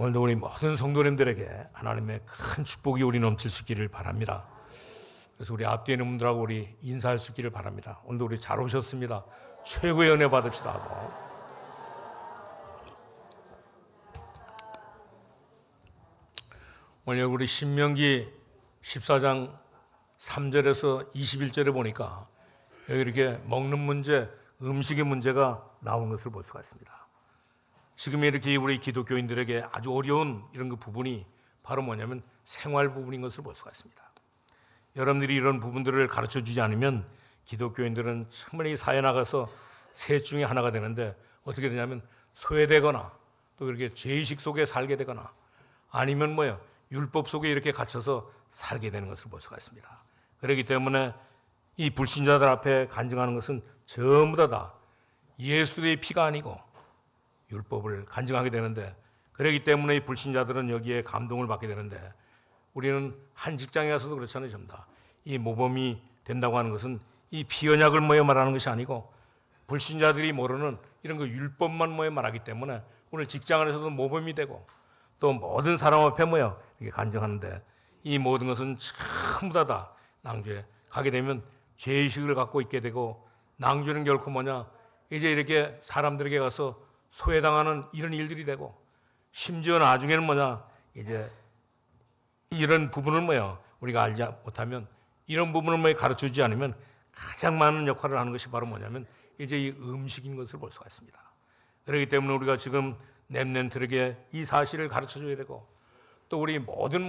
오늘도 우리 모든 성도님들에게 하나님의 큰 축복이 우리 넘칠 수 있기를 바랍니다. 그래서 우리 앞뒤에 있는 분들하고 우리 인사할 수 있기를 바랍니다. 오늘도 우리 잘 오셨습니다. 최고의 은혜 받읍시다 하고. 오늘 우리 신명기 14장 3절에서 21절에 보니까 여기 이렇게 먹는 문제, 음식의 문제가 나온 것을 볼 수가 있습니다. 지금 이렇게 우리 기독교인들에게 아주 어려운 이런 그 부분이 바로 뭐냐면 생활 부분인 것을 볼 수가 있습니다. 여러분들이 이런 부분들을 가르쳐 주지 않으면 기독교인들은 정말 이 사회 나가서 셋 중에 하나가 되는데 어떻게 되냐면 소외되거나 또 이렇게 죄의식 속에 살게 되거나 아니면 율법 속에 이렇게 갇혀서 살게 되는 것을 볼 수가 있습니다. 그렇기 때문에 이 불신자들 앞에 간증하는 것은 전부 다 예수의 피가 아니고 율법을 간증하게 되는데, 그렇기 때문에 이 불신자들은 여기에 감동을 받게 되는데, 우리는 한 직장에 가서도 그렇잖아요. 전부 다 이 모범이 된다고 하는 것은 이 피언약을 말하는 것이 아니고 불신자들이 모르는 이런 그 율법만 말하기 때문에 오늘 직장 안에서도 모범이 되고 또 모든 사람 앞에 이렇게 간증하는데, 이 모든 것은 전부 다 낭주에 가게 되면 죄의식을 갖고 있게 되고, 낭주는 결코 이제 이렇게 사람들에게 가서 소외당하는 이런 일들이 되고, 심지어 나중에는 이제 이런 부분을 우리가 알지 못하면, 이런 부분을 가르쳐 주지 않으면 가장 많은 역할을 하는 것이 바로 이제 이 음식인 것을 볼 수가 있습니다. 그렇기 때문에 우리가 지금 렘넌트에게 이 사실을 가르쳐 줘야 되고, 또 우리 모든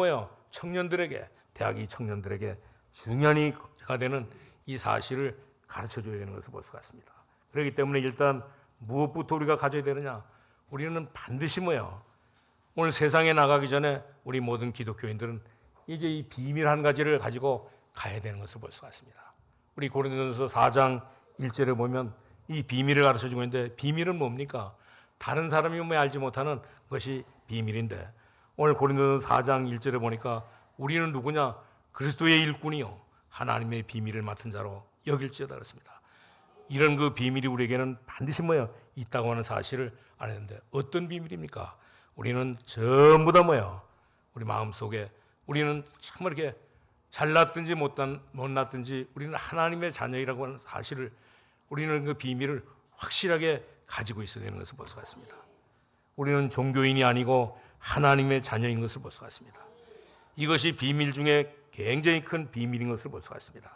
청년들에게, 대학이 청년들에게 중요한이가 되는 이 사실을 가르쳐 줘야 되는 것을 볼 수가 있습니다. 그렇기 때문에 일단 무엇부터 우리가 가져야 되느냐? 우리는 반드시 오늘 세상에 나가기 전에 우리 모든 기독교인들은 이제 이 비밀 한 가지를 가지고 가야 되는 것을 볼 수가 있습니다. 우리 고린도전서 4장 1절에 보면 이 비밀을 가르쳐주고 있는데, 비밀은 뭡니까? 다른 사람이 알지 못하는 것이 비밀인데, 오늘 고린도전서 4장 1절에 보니까 우리는 누구냐? 그리스도의 일꾼이요 하나님의 비밀을 맡은 자로 여길지어다 그랬습니다. 이런 그 비밀이 우리에게는 반드시 있다고 하는 사실을 알아야 되는데, 어떤 비밀입니까? 우리는 전부 다 우리 마음속에 우리는 정말 이렇게 잘났든지 못났든지 우리는 하나님의 자녀이라고 하는 사실을, 우리는 그 비밀을 확실하게 가지고 있어야 되는 것을 볼 수가 있습니다. 우리는 종교인이 아니고 하나님의 자녀인 것을 볼 수가 있습니다. 이것이 비밀 중에 굉장히 큰 비밀인 것을 볼 수가 있습니다.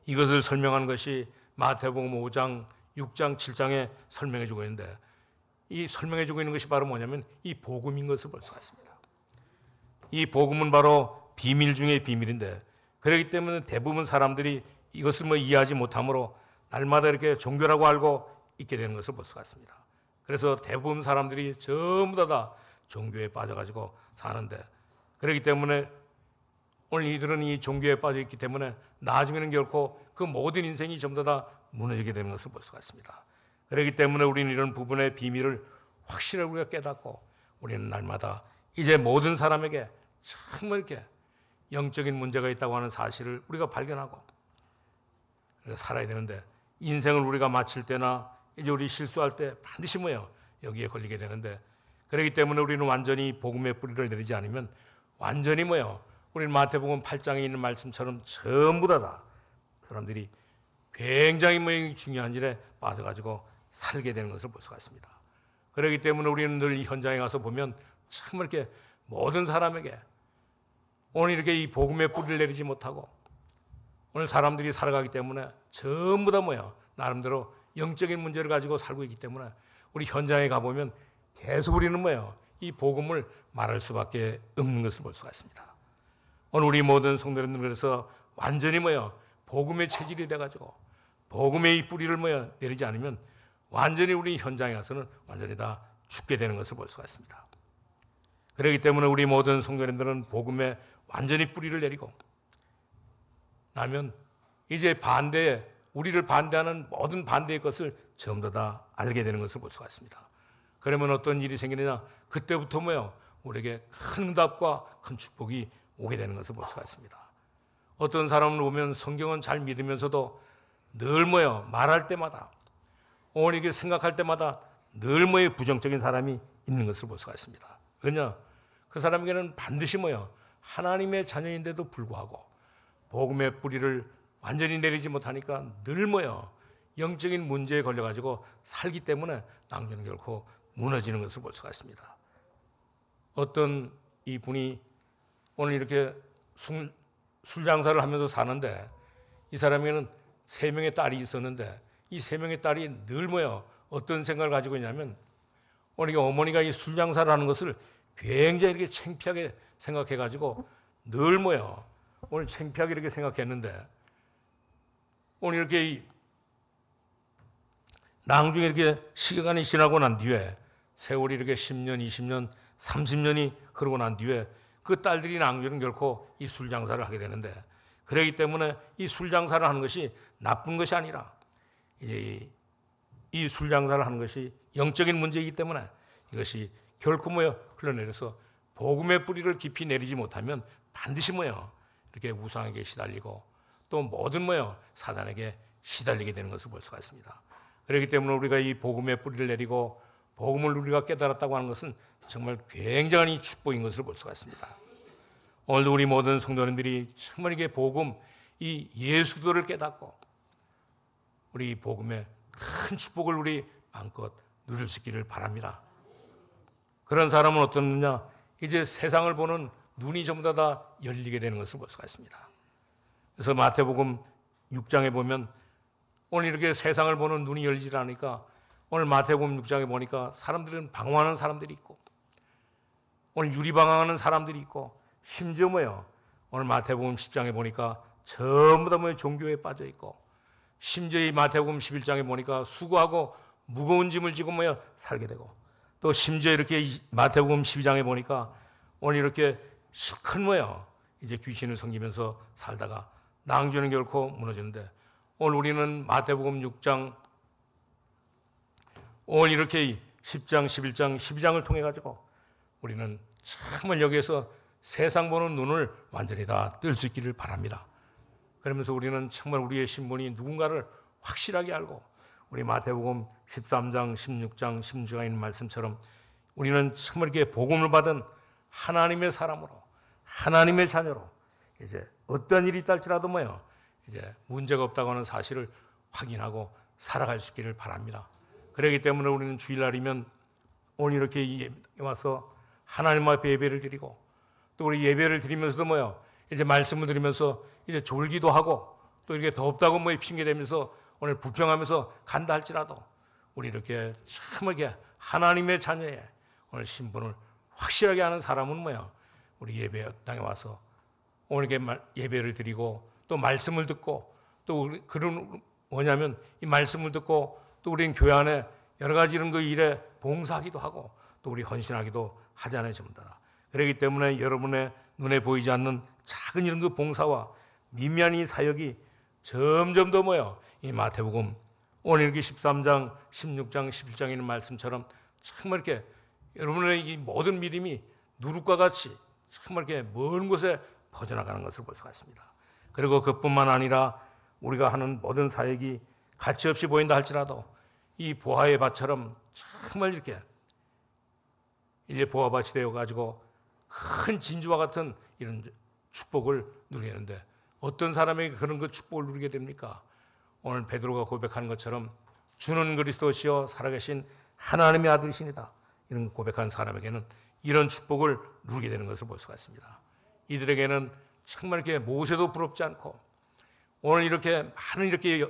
이것을 설명하는 것이 마태복음 5장, 6장, 7장에 설명해주고 있는데, 이 설명해주고 있는 것이 바로 이 복음인 것을 볼 수가 있습니다. 이 복음은 바로 비밀 중의 비밀인데, 그렇기 때문에 대부분 사람들이 이것을 이해하지 못하므로 날마다 이렇게 종교라고 알고 있게 되는 것을 볼 수가 있습니다. 그래서 대부분 사람들이 전부 다 종교에 빠져가지고 사는데, 그렇기 때문에 오늘 이들은 이 종교에 빠져 있기 때문에 나중에는 결코 그 모든 인생이 전부 다 무너지게 되는 것을 볼 수가 있습니다. 그렇기 때문에 우리는 이런 부분의 비밀을 확실하게 우리가 깨닫고, 우리는 날마다 이제 모든 사람에게 정말 이렇게 영적인 문제가 있다고 하는 사실을 우리가 발견하고 살아야 되는데, 인생을 우리가 마칠 때나 이제 우리 실수할 때 반드시 여기에 걸리게 되는데, 그렇기 때문에 우리는 완전히 복음의 뿌리를 내리지 않으면 완전히 우리는 마태복음 8장에 있는 말씀처럼 전부 다 사람들이 굉장히 중요한 일에 빠져가지고 살게 되는 것을 볼 수가 있습니다. 그렇기 때문에 우리는 늘 이 현장에 가서 보면 정말 이렇게 모든 사람에게 오늘 이렇게 이 복음의 뿌리를 내리지 못하고 오늘 사람들이 살아가기 때문에 전부 다 나름대로 영적인 문제를 가지고 살고 있기 때문에 우리 현장에 가보면 계속 우리는 이 복음을 말할 수밖에 없는 것을 볼 수가 있습니다. 오늘 우리 모든 성도님들 그래서 완전히 복음의 체질이 돼가지고 복음의 이 뿌리를 내리지 않으면 완전히 우리 현장에 가서는 완전히 다 죽게 되는 것을 볼 수가 있습니다. 그렇기 때문에 우리 모든 성도님들은 복음에 완전히 뿌리를 내리고 나면 이제 우리를 반대하는 모든 반대의 것을 전부 다 알게 되는 것을 볼 수가 있습니다. 그러면 어떤 일이 생기느냐? 그때부터 우리에게 큰 응답과 큰 축복이 오게 되는 것을 볼 수가 있습니다. 어떤 사람을 보면 성경은 잘 믿으면서도 늘 말할 때마다 오늘 이게 생각할 때마다 늘 부정적인 사람이 있는 것을 볼 수가 있습니다. 왜냐? 그 사람에게는 반드시 뭐요? 하나님의 자녀인데도 불구하고 복음의 뿌리를 완전히 내리지 못하니까 늘 뭐요? 영적인 문제에 걸려가지고 살기 때문에 낭비는 결코 무너지는 것을 볼 수가 있습니다. 어떤 이 분이 오늘 이렇게 술 장사를 하면서 사는데 이 사람에게는 3명의 딸이 있었는데 이 3명의 딸이 늘 뭐요? 어떤 생각을 가지고 있냐면 오늘 어머니가 이 술 장사를 하는 것을 굉장히 이렇게 창피하게 생각해가지고 늘 뭐요? 오늘 창피하게 이렇게 생각했는데 오늘 이렇게 나중에 이렇게 시간이 지나고 난 뒤에 세월이 이렇게 10년, 20년, 30년이 흐르고 난 뒤에 그 딸들이 나중에는 결코 이 술 장사를 하게 되는데 그렇기 때문에 이 술 장사를 하는 것이 나쁜 것이 아니라 이제 이 술 장사를 하는 것이 영적인 문제이기 때문에 이것이 결코 뭐요 흘러내려서 복음의 뿌리를 깊이 내리지 못하면 반드시 뭐요 이렇게 우상에게 시달리고 또 모든 뭐요 사단에게 시달리게 되는 것을 볼 수가 있습니다. 그렇기 때문에 우리가 이 복음의 뿌리를 내리고 복음을 우리가 깨달았다고 하는 것은 정말 굉장한 이 축복인 것을 볼 수가 있습니다. 오늘도 우리 모든 성도님들이 정말 이게 복음, 이 예수도를 깨닫고 우리 복음의 큰 축복을 우리 마음껏 누릴 수 있기를 바랍니다. 그런 사람은 어떻느냐? 이제 세상을 보는 눈이 전부 다 열리게 되는 것을 볼 수가 있습니다. 그래서 마태복음 6장에 보면 오늘 이렇게 세상을 보는 눈이 열리지 않으니까 오늘 마태복음 6장에 보니까 사람들은 방황하는 사람들이 있고 오늘 유리방황하는 사람들이 있고 심지어 뭐요? 오늘 마태복음 10장에 보니까 전부 다 종교에 빠져 있고 심지어 이 마태복음 11장에 보니까 수고하고 무거운 짐을 지고 살게 되고 또 심지어 이렇게 마태복음 12장에 보니까 오늘 이렇게 큰 이제 귀신을 섬기면서 살다가 낭주는 결코 무너지는데 오늘 우리는 마태복음 6장 오늘 이렇게 10장, 11장, 12장을 통해 가지고 우리는 정말 여기에서 세상 보는 눈을 완전히 다 뜰 수 있기를 바랍니다. 그러면서 우리는 정말 우리의 신분이 누군가를 확실하게 알고 우리 마태복음 13장, 16장, 16장에 있는 말씀처럼 우리는 정말 이렇게 복음을 받은 하나님의 사람으로 하나님의 자녀로 이제 어떤 일이 있다 할지라도 이제 문제가 없다고 하는 사실을 확인하고 살아갈 수 있기를 바랍니다. 그렇기 때문에 우리는 주일날이면 오늘 이렇게 와서 하나님 앞에 예배를 드리고 또 우리 예배를 드리면서도 이제 말씀을 드리면서 이제 졸기도 하고 또 이렇게 덥다고 핑계 대면서 오늘 불평하면서 간다 할지라도 우리 이렇게 참하게 하나님의 자녀의 오늘 신분을 확실하게 아는 사람은 우리 예배 땅에 와서 오늘 이렇게 예배를 드리고 또 말씀을 듣고 또 그런 뭐냐면 이 말씀을 듣고 또 우리는 교회 안에 여러 가지 이런 그 일에 봉사하기도 하고 또 우리 헌신하기도 하잖아요, 전부 다. 그렇기 때문에 여러분의 눈에 보이지 않는 작은 이런 그 봉사와 미미한 이 사역이 점점 더 이 마태복음 오늘 이렇게 13장, 16장, 11장에 있는 말씀처럼 정말 이렇게 여러분의 이 모든 믿음이 누룩과 같이 정말 이렇게 먼 곳에 퍼져나가는 것을 볼 수가 있습니다. 그리고 그뿐만 아니라 우리가 하는 모든 사역이 가치 없이 보인다 할지라도 이 보화의 밭처럼 정말 이렇게 이제 보화밭이 되어가지고 큰 진주와 같은 이런 축복을 누리게 되는데 어떤 사람에게 그런 그 축복을 누리게 됩니까? 오늘 베드로가 고백하는 것처럼 주는 그리스도시요 살아계신 하나님의 아들이십니다. 이런 고백한 사람에게는 이런 축복을 누리게 되는 것을 볼 수가 있습니다. 이들에게는 정말 이렇게 모세도 부럽지 않고 오늘 이렇게 많은 이렇게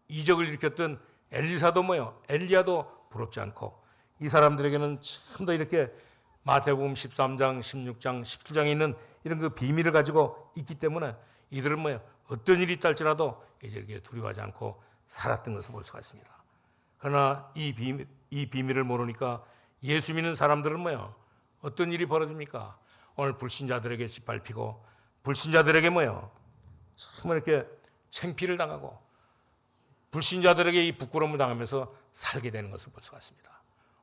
이적을 일으켰던 엘리사도 엘리야도 부럽지 않고 이 사람들에게는 참 더 이렇게 마태복음 13장, 16장, 17장에 있는 이런 그 비밀을 가지고 있기 때문에 이들은 어떤 일이 있다 할지라도 이제 이렇게 두려워하지 않고 살았던 것을 볼 수가 있습니다. 그러나 이 비밀을 모르니까 예수 믿는 사람들은 어떤 일이 벌어집니까? 오늘 불신자들에게 짓밟히고 불신자들에게 정말 이렇게 창피를 당하고 불신자들에게 이 부끄러움을 당하면서 살게 되는 것을 볼 수가 있습니다.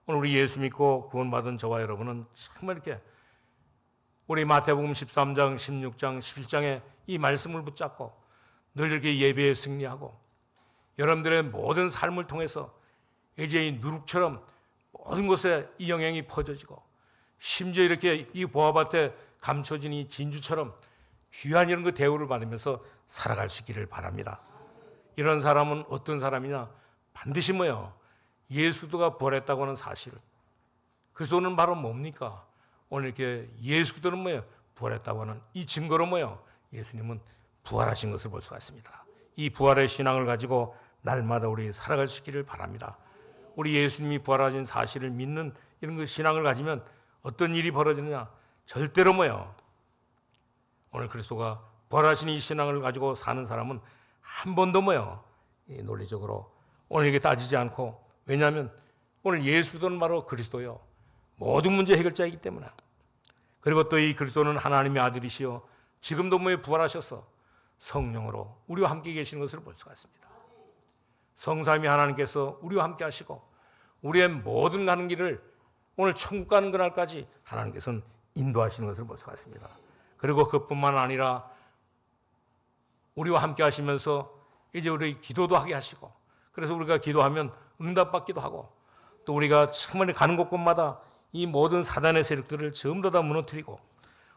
오늘 우리 예수 믿고 구원받은 저와 여러분은 정말 이렇게 우리 마태복음 13장, 16장, 17장의 이 말씀을 붙잡고 늘 이렇게 예배에 승리하고 여러분들의 모든 삶을 통해서 이제 이 누룩처럼 모든 곳에 이 영향이 퍼져지고 심지어 이렇게 이 보화밭에 감춰진 이 진주처럼 귀한 이런 그 대우를 받으면서 살아갈 수 있기를 바랍니다. 이런 사람은 어떤 사람이냐? 반드시 뭐요? 예수도가 부활했다고 하는 사실. 그리스도는 바로 뭡니까? 오늘 이렇게 예수도는 뭐예요? 부활했다고 하는 이 증거로 뭐예요? 예수님은 부활하신 것을 볼 수가 있습니다. 이 부활의 신앙을 가지고 날마다 우리 살아갈 수 있기를 바랍니다. 우리 예수님이 부활하신 사실을 믿는 이런 그 신앙을 가지면 어떤 일이 벌어지느냐? 절대로 뭐예요? 오늘 그리스도가 부활하신 이 신앙을 가지고 사는 사람은 한 번도 뭐예요? 이 논리적으로 오늘 이게 따지지 않고, 왜냐하면 오늘 예수는 바로 그리스도요. 모든 문제 해결자이기 때문에. 그리고 또 이 그리스도는 하나님의 아들이시요. 지금도 뭐에 부활하셔서 성령으로 우리와 함께 계시는 것을 볼 수가 있습니다. 성삼위 하나님께서 우리와 함께 하시고 우리의 모든 가는 길을 오늘 천국 가는 그날까지 하나님께서는 인도하시는 것을 볼 수가 있습니다. 그리고 그뿐만 아니라 우리와 함께 하시면서 이제 우리 기도도 하게 하시고, 그래서 우리가 기도하면 응답받기도 하고, 또 우리가 정말 가는 곳곳마다 이 모든 사단의 세력들을 전부 다 무너뜨리고,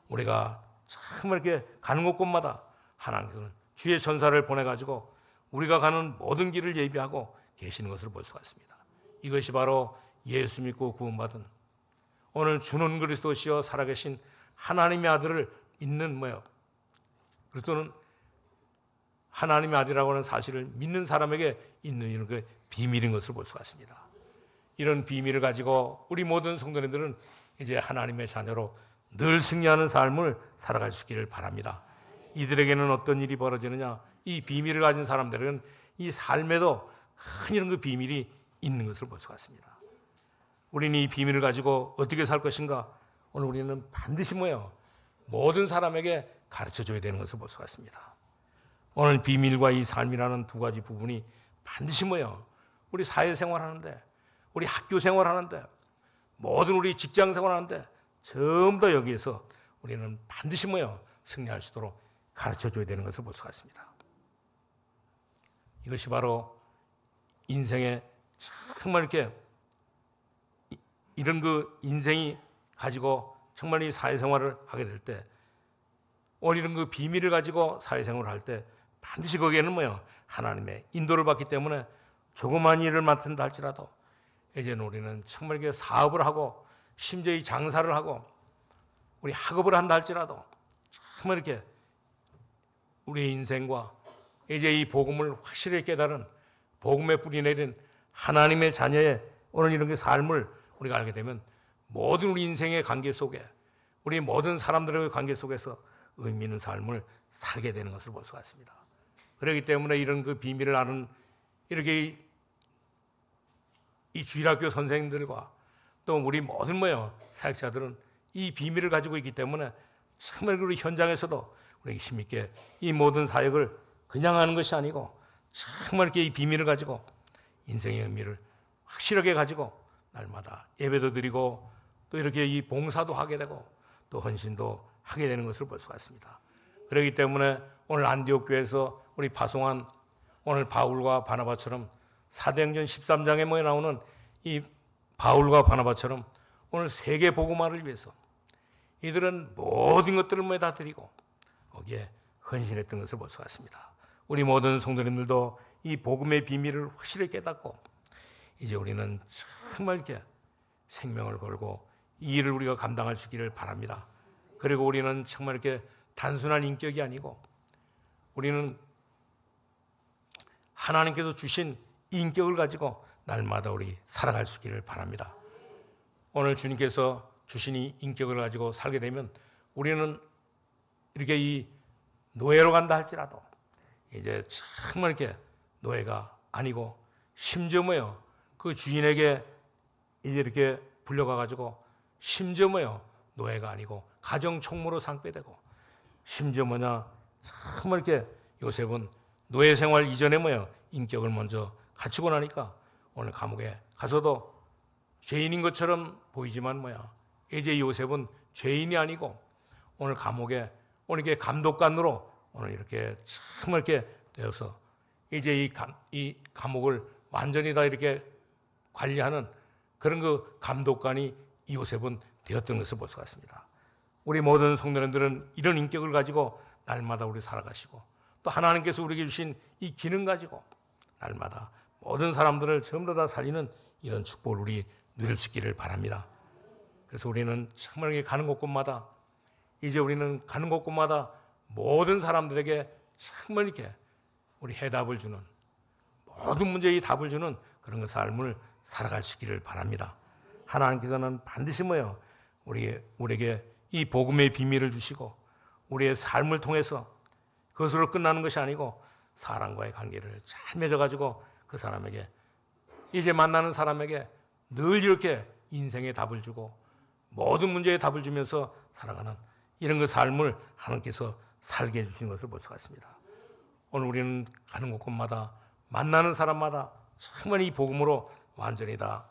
우리가 정말 이렇게 가는 곳곳마다 하나님께서는 주의 전사를 보내가지고 우리가 가는 모든 길을 예비하고 계시는 것을 볼 수가 있습니다. 이것이 바로 예수 믿고 구원받은 오늘 주는 그리스도시여 살아계신 하나님의 아들을 믿는 뭐예요? 그리스도는 하나님의 아들이라고 하는 사실을 믿는 사람에게 있는 이런 그 비밀인 것을 볼 수가 있습니다. 이런 비밀을 가지고 우리 모든 성도님들은 이제 하나님의 자녀로 늘 승리하는 삶을 살아갈 수 있기를 바랍니다. 이들에게는 어떤 일이 벌어지느냐? 이 비밀을 가진 사람들은 이 삶에도 큰 이런 그 비밀이 있는 것을 볼 수가 있습니다. 우리는 이 비밀을 가지고 어떻게 살 것인가? 오늘 우리는 반드시 뭐예요? 모든 사람에게 가르쳐줘야 되는 것을 볼 수가 있습니다. 오늘 비밀과 이 삶이라는 두 가지 부분이 반드시 뭐예요? 우리 사회생활하는데, 우리 학교생활하는데, 모든 우리 직장생활하는데 전부 다 여기에서 우리는 반드시 뭐예요? 승리할 수 있도록 가르쳐줘야 되는 것을 볼 수가 있습니다. 이것이 바로 인생에 정말 이렇게 이런 그 인생이 가지고 정말 이 사회생활을 하게 될 때, 오늘 이런 그 비밀을 가지고 사회생활을 할 때 반드시 거기에는 뭐예요? 하나님의 인도를 받기 때문에 조그만 일을 맡는다 할지라도 이제는 우리는 정말 이렇게 사업을 하고 심지어 이 장사를 하고 우리 학업을 한다 할지라도 정말 이렇게 우리의 인생과 이제 이 복음을 확실히 깨달은 복음의 뿌리 내린 하나님의 자녀의 오늘 이런 그 삶을 우리가 알게 되면 모든 우리 인생의 관계 속에, 우리 모든 사람들의 관계 속에서 의미 있는 삶을 살게 되는 것을 볼 수가 있습니다. 그렇기 때문에 이런 그 비밀을 아는 이렇게 이 주일학교 선생님들과 또 우리 모든 뭐예요? 사역자들은 이 비밀을 가지고 있기 때문에 정말 우리 현장에서도 우리 힘있게 이 모든 사역을 그냥 하는 것이 아니고 정말 이렇게 이 비밀을 가지고 인생의 의미를 확실하게 가지고 날마다 예배도 드리고 또 이렇게 이 봉사도 하게 되고 또 헌신도 하게 되는 것을 볼 수가 있습니다. 그렇기 때문에 오늘 안디옥 교회에서 우리 파송한 오늘 바울과 바나바처럼 사도행전 13장에 뭐에 나오는 이 바울과 바나바처럼 오늘 세계 복음화를 위해서 이들은 모든 것들을 뭐에 다 드리고 거기에 헌신했던 것을 볼 수가 있습니다. 우리 모든 성도님들도 이 복음의 비밀을 확실히 깨닫고 이제 우리는 정말 이렇게 생명을 걸고 이 일을 우리가 감당할 수 있기를 바랍니다. 그리고 우리는 정말 이렇게 단순한 인격이 아니고 우리는 하나님께서 주신 인격을 가지고 날마다 우리 살아갈 수 있기를 바랍니다. 오늘 주님께서 주신 이 인격을 가지고 살게 되면 우리는 이렇게 이 노예로 간다 할지라도 이제 정말 이렇게 노예가 아니고 심지어 뭐예요? 그 주인에게 이제 이렇게 불려가 가지고 심지어 뭐예요? 노예가 아니고 가정 총무로 상배되고 심지어 뭐냐? 정말 이렇게 요셉은 노예 생활 이전에 뭐예요? 인격을 먼저 갖추고 나니까 오늘 감옥에 가서도 죄인인 것처럼 보이지만 뭐야? 이제 요셉은 죄인이 아니고 오늘 감옥에 오늘 이렇게 감독관으로 오늘 이렇게 정말 이렇게 되어서 이제 이 감옥을 완전히 다 이렇게 관리하는 그런 그 감독관이 이 요셉은 되었던 것을 볼 수가 있습니다. 우리 모든 성도님들은 이런 인격을 가지고 날마다 우리 살아가시고 또 하나님께서 우리에게 주신 이 기능 가지고 날마다 모든 사람들을 전부 다 살리는 이런 축복을 우리 누릴 수 있기를 바랍니다. 그래서 우리는 정말 가는 곳곳마다 이제 우리는 가는 곳곳마다 모든 사람들에게 정말 이렇게 우리 해답을 주는 모든 문제의 답을 주는 그런 삶을 살아갈 수 있기를 바랍니다. 하나님께서는 반드시 우리에게 이 복음의 비밀을 주시고 우리의 삶을 통해서 그것으로 끝나는 것이 아니고 사람과의 관계를 잘 맺어가지고 그 사람에게 이제 만나는 사람에게 늘 이렇게 인생의 답을 주고 모든 문제의 답을 주면서 살아가는 이런 그 삶을 하나님께서 살게 해주신 것을 볼 수가 있습니다. 오늘 우리는 가는 곳곳마다 만나는 사람마다 정말 이 복음으로 완전히 다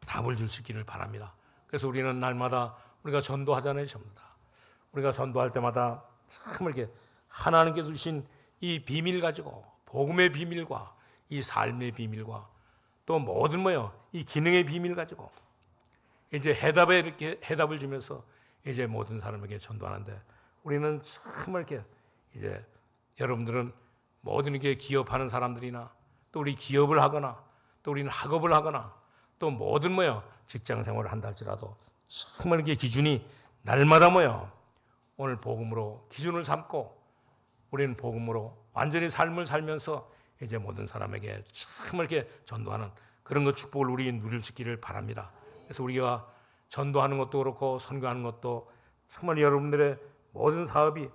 답을 줄 수 있기를 바랍니다. 그래서 우리는 날마다 우리가 전도하잖아요. 전부 다. 우리가 전도할 때마다 정말 이렇게 하나님께서 주신 이 비밀 가지고 복음의 비밀과 이 삶의 비밀과 또 모든 이 기능의 비밀 가지고 이제 해답을 주면서 이제 모든 사람에게 전도하는데 우리는 정말 이렇게 이제 여러분들은 모든 게 기업하는 사람들이나 또 우리 기업을 하거나 또 우리는 학업을 하거나 또 모든 직장 생활을 한다 할지라도 정말 이게 기준이 날마다 오늘 복음으로 기준을 삼고 우리는 복음으로 완전히 삶을 살면서 이제 모든 사람에게 정말 이렇게 전도하는 그런 것 축복을 우리 누릴 수 있기를 바랍니다. 그래서 우리가 전도하는 것도 그렇고 선교하는 것도 정말 여러분들의 모든 사업이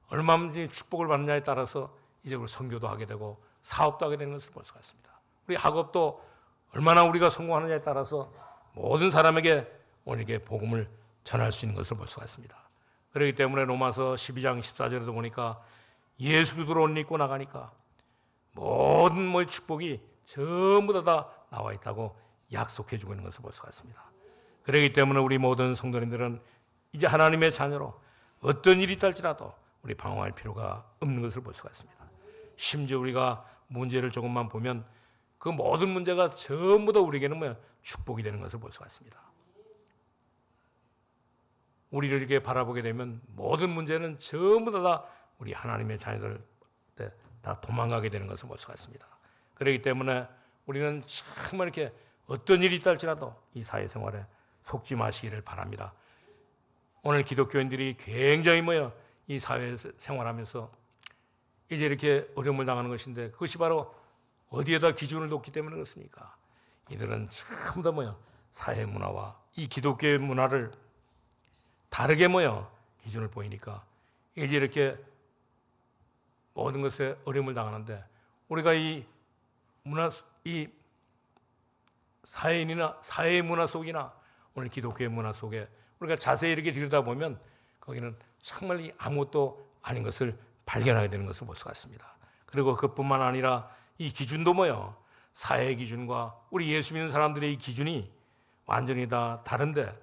얼마만큼 축복을 받느냐에 따라서 이제 우리 선교도 하게 되고 사업도 하게 되는 것을 볼 수가 있습니다. 우리 학업도 얼마나 우리가 성공하느냐에 따라서 모든 사람에게 오늘게 복음을 전할 수 있는 것을 볼 수가 있습니다. 그렇기 때문에 로마서 12장 14절에도 보니까 예수 그리스도로 옷 입고 나가니까 모든 축복이 전부 다 나와 있다고 약속해 주고 있는 것을 볼 수가 있습니다. 그렇기 때문에 우리 모든 성도님들은 이제 하나님의 자녀로 어떤 일이 있달지라도 우리 방황할 필요가 없는 것을 볼 수가 있습니다. 심지어 우리가 문제를 조금만 보면 그 모든 문제가 전부 다 우리에게는 축복이 되는 것을 볼 수가 있습니다. 우리를 이렇게 바라보게 되면 모든 문제는 전부 다 우리 하나님의 자녀들 다 도망가게 되는 것을 볼 수가 있습니다. 그렇기 때문에 우리는 정말 이렇게 어떤 일이 있다 할지라도 이 사회생활에 속지 마시기를 바랍니다. 오늘 기독교인들이 굉장히 이 사회생활하면서 이제 이렇게 어려움을 당하는 것인데 그것이 바로 어디에다 기준을 놓기 때문에 그렇습니까? 이들은 전부 다 사회 문화와 이 기독교의 문화를 다르게 기준을 보이니까 이제 이렇게 모든 것에 어려움을 당하는데 우리가 이 사회의 문화 속이나 오늘 기독교의 문화 속에 우리가 자세히 이렇게 들여다보면 거기는 정말 아무것도 아닌 것을 발견하게 되는 것을 볼 수가 있습니다. 그리고 그뿐만 아니라 이 기준도 사회의 기준과 우리 예수 믿는 사람들의 이 기준이 완전히 다 다른데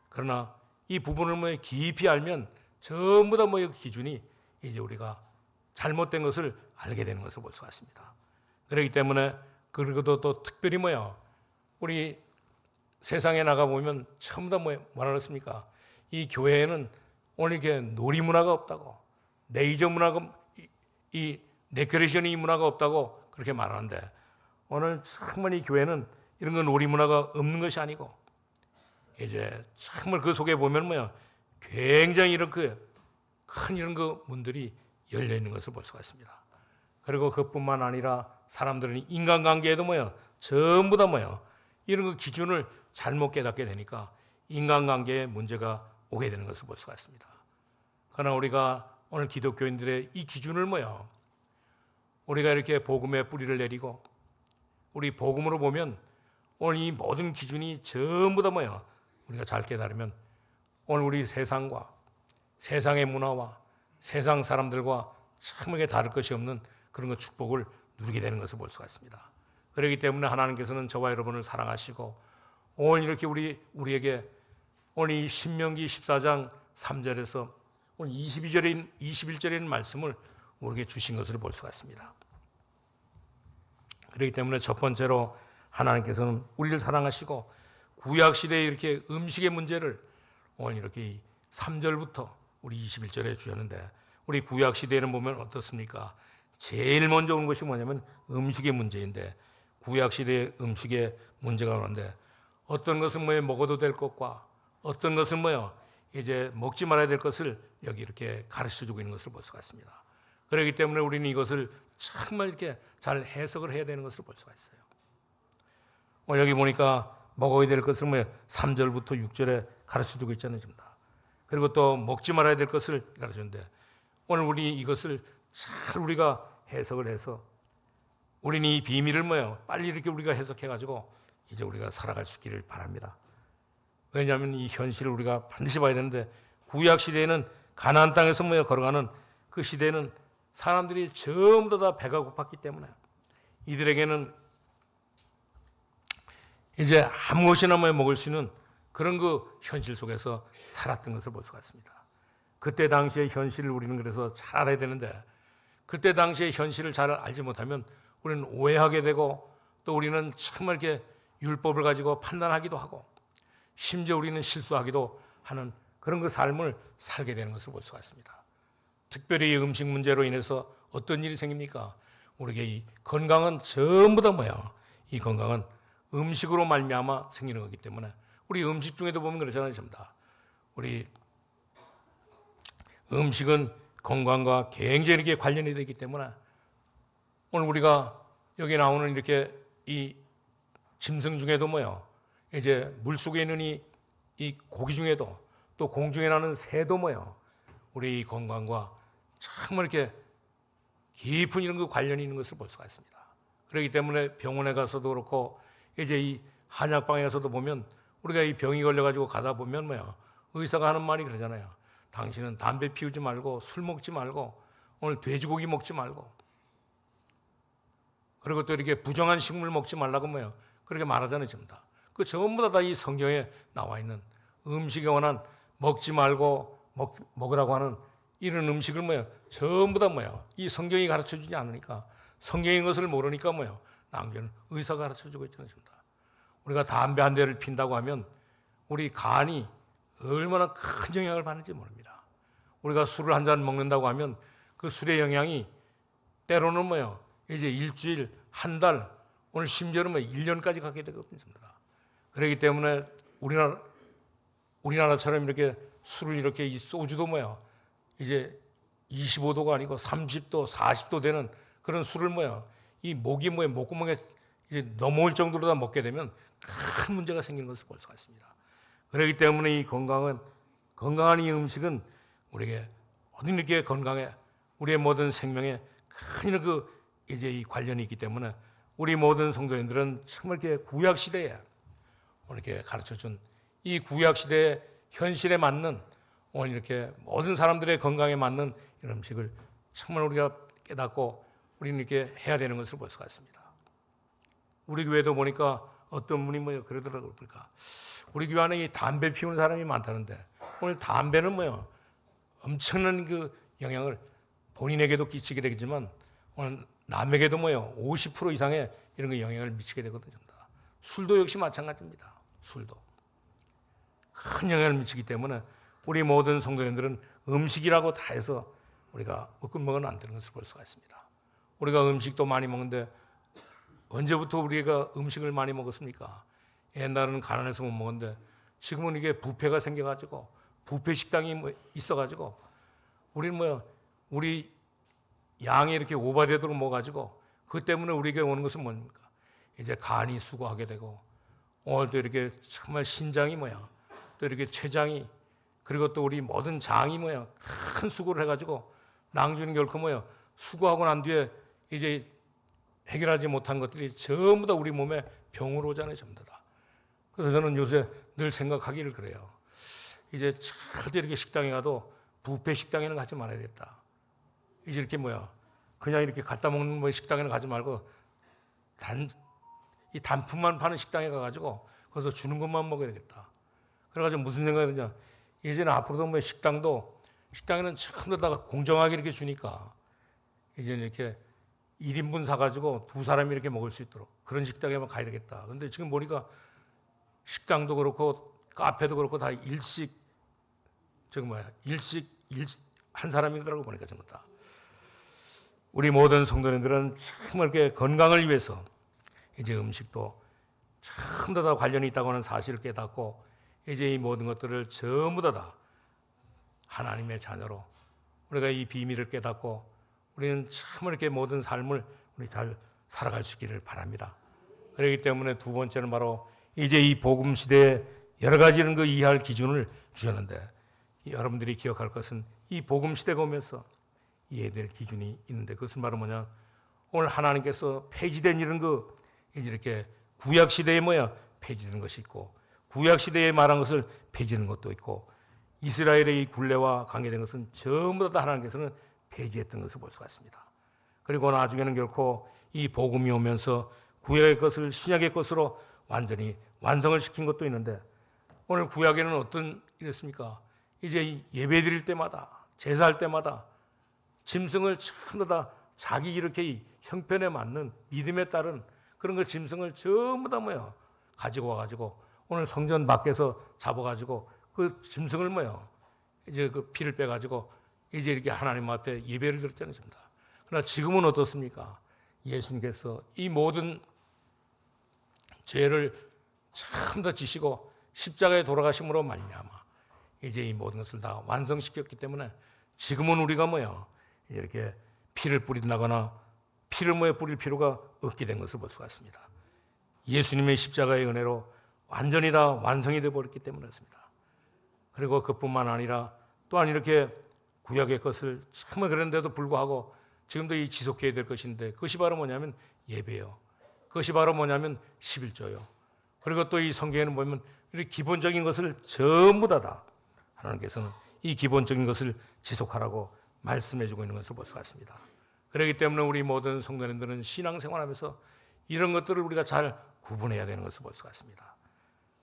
그러나 이 부분을 깊이 알면 전부 다 기준이 이제 우리가 잘못된 것을 알게 되는 것을 볼 수가 있습니다. 그렇기 때문에 그리고 또 특별히 우리 세상에 나가 보면 전부 다 뭐라 그랬습니까? 이 교회에는 오늘 이렇게 놀이 문화가 없다고, 레이저 문화가 이 데코레이션이 문화가 없다고 그렇게 말하는데 오늘 정말 이 교회는 이런 거 놀이 문화가 없는 것이 아니고 이제 정말 그 속에 보면 굉장히 이렇게 큰 이런 그 문들이 열려 있는 것을 볼 수가 있습니다. 그리고 그뿐만 아니라 사람들은 인간관계에도 전부 다 이런 그 기준을 잘못 깨닫게 되니까 인간관계에 문제가 오게 되는 것을 볼 수가 있습니다. 그러나 우리가 오늘 기독교인들의 이 기준을 우리가 이렇게 복음의 뿌리를 내리고 우리 복음으로 보면 오늘 이 모든 기준이 전부 다 우리가 잘 깨달으면 오늘 우리 세상과 세상의 문화와 세상 사람들과 참하게 다를 것이 없는 그런 것 축복을 누리게 되는 것을 볼 수가 있습니다. 그렇기 때문에 하나님께서는 저와 여러분을 사랑하시고 오늘 이렇게 우리에게 오늘 이 신명기 14장 3절에서 오늘 21절에 있는 말씀을 우리에게 주신 것을 볼 수가 있습니다. 그렇기 때문에 첫 번째로 하나님께서는 우리를 사랑하시고 구약 시대에 이렇게 음식의 문제를 오늘 이렇게 3절부터 우리 21절에 주셨는데, 우리 구약 시대에는 보면 어떻습니까? 제일 먼저 온 것이 뭐냐면 음식의 문제인데, 구약 시대의 음식의 문제가 오는데, 어떤 것은 뭐 먹어도 될 것과 어떤 것은 뭐요 이제 먹지 말아야 될 것을 여기 이렇게 가르쳐 주고 있는 것을 볼 수가 있습니다. 그렇기 때문에 우리는 이것을 정말 이렇게 잘 해석을 해야 되는 것을 볼 수가 있어요. 오늘 여기 보니까 먹어야 될 것을 뭐 3절부터 6절에 가르쳐 주고 있잖아요. 그리고 또 먹지 말아야 될 것을 가르쳐 주는데, 오늘 우리 이것을 잘 우리가 해석을 해서 우리는 이 비밀을 뭐요 빨리 이렇게 우리가 해석해 가지고 이제 우리가 살아갈 수 있기를 바랍니다. 왜냐하면 이 현실을 우리가 반드시 봐야 되는데, 구약 시대에는 가나안 땅에서 뭐요 걸어가는 그 시대는 사람들이 전부 다 배가 고팠기 때문에 이들에게는 이제 아무것이나 뭐 먹을 수 있는 그런 그 현실 속에서 살았던 것을 볼 수가 있습니다. 그때 당시의 현실을 우리는 그래서 잘 알아야 되는데, 그때 당시의 현실을 잘 알지 못하면 우리는 오해하게 되고, 또 우리는 정말 이렇게 율법을 가지고 판단하기도 하고, 심지어 우리는 실수하기도 하는 그런 그 삶을 살게 되는 것을 볼 수가 있습니다. 특별히 이 음식 문제로 인해서 어떤 일이 생깁니까? 우리에게 이 건강은 전부 다 뭐야? 이 건강은 음식으로 말미암아 생기는 거기 때문에, 우리 음식 중에도 보면 그렇잖아요. 우리 음식은 건강과 굉장히 이렇게 관련이 되기 때문에, 오늘 우리가 여기 나오는 이렇게 이 짐승 중에도 뭐요 이제 물 속에 있는 이 고기 중에도, 또 공중에 나는 새도 뭐요 우리 건강과 정말 이렇게 깊은 이런 그 관련이 있는 것을 볼 수가 있습니다. 그렇기 때문에 병원에 가서도 그렇고, 이제 이 한약방에 가서도 보면, 우리가 이 병이 걸려가지고 가다 보면 뭐야 의사가 하는 말이 그러잖아요. 당신은 담배 피우지 말고 술 먹지 말고 오늘 돼지고기 먹지 말고, 그리고 또 이렇게 부정한 식물 먹지 말라고 뭐요 그렇게 말하잖아요. 그 전부 다 이 성경에 나와 있는 음식에 관한 먹지 말고 먹으라고 하는 이런 음식을 뭐요 전부 다 뭐요 이 성경이 가르쳐 주지 않으니까, 성경인 것을 모르니까 뭐요 남겨는 의사가 가르쳐 주고 있잖아요. 우리가 담배 한 대를 핀다고 하면 우리 간이 얼마나 큰 영향을 받는지 모릅니다. 우리가 술을 한 잔 먹는다고 하면 그 술의 영향이 때로는 뭐요 이제 일주일, 한 달, 오늘 심지어는 뭐 1년까지 가게 되거든요. 그렇기 때문에 우리나라처럼 이렇게 술을 이렇게 이 소주도 뭐야 이제 25도가 아니고 30도, 40도 되는 그런 술을 뭐야 이 목이 뭐야 목구멍에 이제 넘어올 정도로 다 먹게 되면 큰 문제가 생기는 것을 볼 수가 있습니다. 그렇기 때문에 이 건강한 이 음식은 우리에게 모든 이렇게 건강에, 우리의 모든 생명에 큰 그 이제 이 관련이 있기 때문에, 우리 모든 성도님들은 정말 이렇게 구약 시대에 오늘 이렇게 가르쳐 준 이 구약 시대의 현실에 맞는, 오늘 이렇게 모든 사람들의 건강에 맞는 이런 음식을 정말 우리가 깨닫고 우리는 이렇게 해야 되는 것을 볼 수가 있습니다. 우리 교회도 보니까 어떤 분이 뭐 그러더라고요. 그러니까 우리 교회 안에 이 담배 피우는 사람이 많다는데, 오늘 담배는 뭐요 엄청난 그 영향을 본인에게도 끼치게 되겠지만 오늘 남에게도 뭐요 50% 이상의 이런 그 영향을 미치게 되거든요. 술도 역시 마찬가지입니다. 술도 큰 영향을 미치기 때문에 우리 모든 성도님들은 음식이라고 다 해서 우리가 먹으면 안 되는 것을 볼 수가 있습니다. 우리가 음식도 많이 먹는데 언제부터 우리가 음식을 많이 먹었습니까? 옛날에는 가난해서 못 먹었는데 지금은 이게 뷔페가 생겨가지고 뷔페 식당이 뭐 있어가지고 우리는 뭐야 우리 양이 이렇게 오버되도록 먹어가지고 그 때문에 우리에게 오는 것은 뭡니까? 이제 간이 수고하게 되고 오늘 또 이렇게 정말 신장이 뭐야 또 이렇게 췌장이 그리고 또 우리 모든 장이 뭐야 큰 수고를 해가지고 낭주는 결코 뭐야 수고하고 난 뒤에 이제 해결하지 못한 것들이 전부 다 우리 몸에 병으로 오잖아요. 전부 다. 그래서 저는 요새 늘 생각하기를 그래요. 이제 절대 이렇게 식당에 가도 뷔페 식당에는 가지 말아야겠다. 이제 이렇게 뭐야 그냥 이렇게 갖다 먹는 뭐 식당에는 가지 말고 이 단품만 파는 식당에 가가지고 거기서 주는 것만 먹어야겠다. 그래가지고 무슨 생각이 드냐 이제는 앞으로도 뭐 식당에는 전부 다 공정하게 이렇게 주니까 이제 이렇게 1인분 사가지고 두 사람이 이렇게 먹을 수 있도록 그런 식당에만 가야 되겠다. 근데 지금 보니까 식당도 그렇고 카페도 그렇고 다 일식 한 사람이더라고 보니까 전부 다. 우리 모든 성도님들은 정말 이렇게 건강을 위해서 이제 음식도 전부 다 관련이 있다고 하는 사실을 깨닫고 이제 이 모든 것들을 전부 다 하나님의 자녀로 우리가 이 비밀을 깨닫고 우리는 참 이렇게 모든 삶을 우리 잘 살아갈 수 있기를 바랍니다. 그렇기 때문에 두 번째는 바로 이제 이 복음 시대에 여러 가지 이런 거 이해할 기준을 주셨는데 여러분들이 기억할 것은 이 복음 시대가 오면서 이해될 기준이 있는데 그것은 바로 뭐냐? 오늘 하나님께서 폐지된 이런 거 이렇게 구약 시대에 폐지되는 것이 있고 구약 시대에 말한 것을 폐지하는 것도 있고 이스라엘의 이 굴레와 관계된 것은 전부 다 하나님께서는 폐지했던 것을 볼 수가 있습니다. 그리고 나중에는 결코 이 복음이 오면서 구약의 것을 신약의 것으로 완전히 완성을 시킨 것도 있는데 오늘 구약에는 어떤 이랬습니까? 이제 예배 드릴 때마다 제사할 때마다 짐승을 전부 다 자기 이렇게 형편에 맞는 믿음에 따른 그런 그 짐승을 전부 다 가지고 와가지고 오늘 성전 밖에서 잡아가지고 그 짐승을 이제 그 피를 빼가지고 이제 이렇게 하나님 앞에 예배를 드렸잖아요. 그러나 지금은 어떻습니까? 예수님께서 이 모든 죄를 참 다 지시고 십자가에 돌아가심으로 말미암아 이제 이 모든 것을 다 완성시켰기 때문에 지금은 우리가 이렇게 피를 뿌린다거나 피를 뿌릴 필요가 없게 된 것을 볼 수가 있습니다. 예수님의 십자가의 은혜로 완전히 다 완성이 되어 버렸기 때문에 그렇습니다. 그리고 그뿐만 아니라 또한 이렇게 구약의 것을 정말 그런데도 불구하고 지금도 이 지속해야 될 것인데 그것이 바로 뭐냐면 예배요. 그것이 바로 뭐냐면 11조요. 그리고 또 이 성경에는 보면 이렇게 기본적인 것을 전부 다 하나님께서는 이 기본적인 것을 지속하라고 말씀해주고 있는 것을 볼 수가 있습니다. 그렇기 때문에 우리 모든 성도님들은 신앙생활하면서 이런 것들을 우리가 잘 구분해야 되는 것을 볼 수가 있습니다.